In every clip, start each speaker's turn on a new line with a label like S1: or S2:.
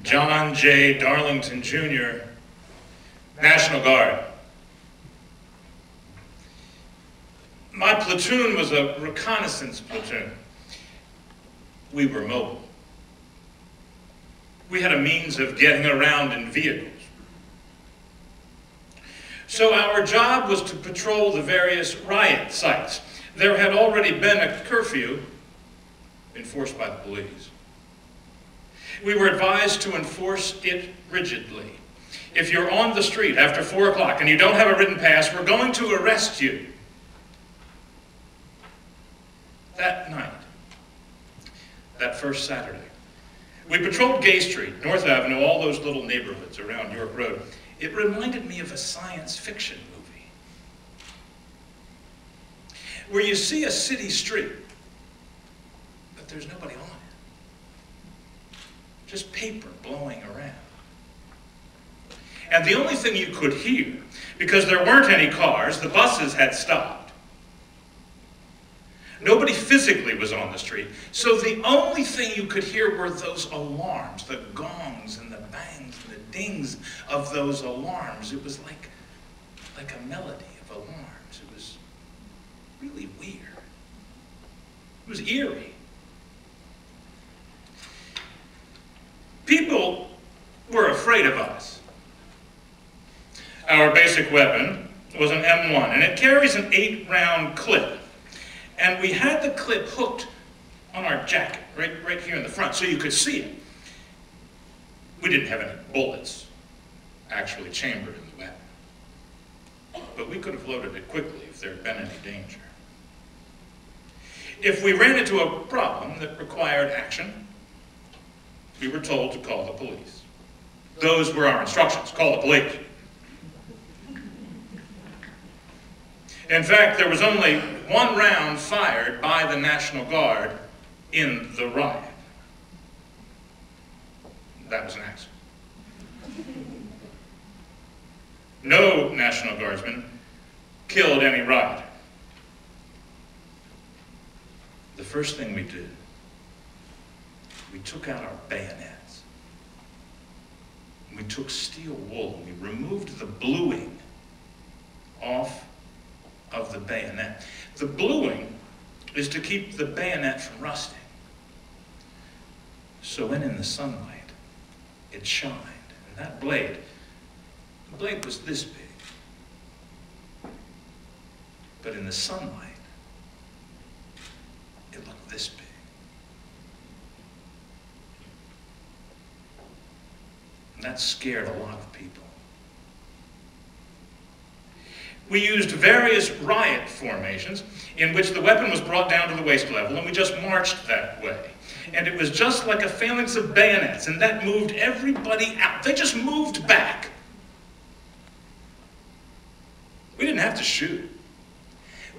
S1: John J. Darlington, Jr., National Guard. My platoon was a reconnaissance platoon. We were mobile. We had a means of getting around in vehicles. So our job was to patrol the various riot sites. There had already been a curfew enforced by the police. We were advised to enforce it rigidly. If you're on the street after 4 o'clock and you don't have a written pass, we're going to arrest you. That night, that first Saturday, we patrolled Gay Street, North Avenue, all those little neighborhoods around York Road. It reminded me of a science fiction movie, where you see a city street, but there's nobody on it. Just paper blowing around. And the only thing you could hear, because there weren't any cars, the buses had stopped. Nobody physically was on the street, so the only thing you could hear were those alarms, the gongs and the bangs and the dings of those alarms. It was like a melody of alarms. It was really weird. It was eerie. People were afraid of us. Our basic weapon was an M1, and it carries an 8-round clip. And we had the clip hooked on our jacket, right here in the front, so you could see it. We didn't have any bullets actually chambered in the weapon. But we could have loaded it quickly if there had been any danger. If we ran into a problem that required action, we were told to call the police. Those were our instructions: call the police. In fact, there was only 1 round fired by the National Guard in the riot. That was an accident. No National Guardsman killed any rioter. The first thing we did, we took out our bayonets. We took steel wool. We removed the bluing off of the bayonet. The bluing is to keep the bayonet from rusting. So when in the sunlight, it shined. And that blade, the blade was this big. But in the sunlight, it looked this big. And that scared a lot of people. We used various riot formations in which the weapon was brought down to the waist level, and we just marched that way. And it was just like a phalanx of bayonets, and that moved everybody out. They just moved back. We didn't have to shoot.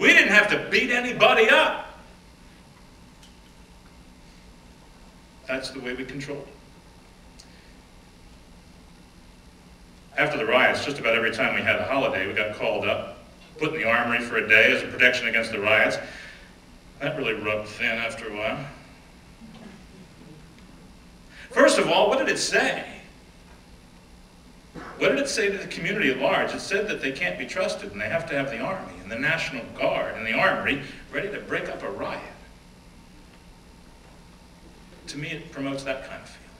S1: We didn't have to beat anybody up. That's the way we controlled it. After the riots, just about every time we had a holiday, we got called up, put in the armory for a day as a protection against the riots. That really rubbed thin after a while. First of all, what did it say? What did it say to the community at large? It said that they can't be trusted and they have to have the Army and the National Guard and the Armory ready to break up a riot. To me, it promotes that kind of feeling.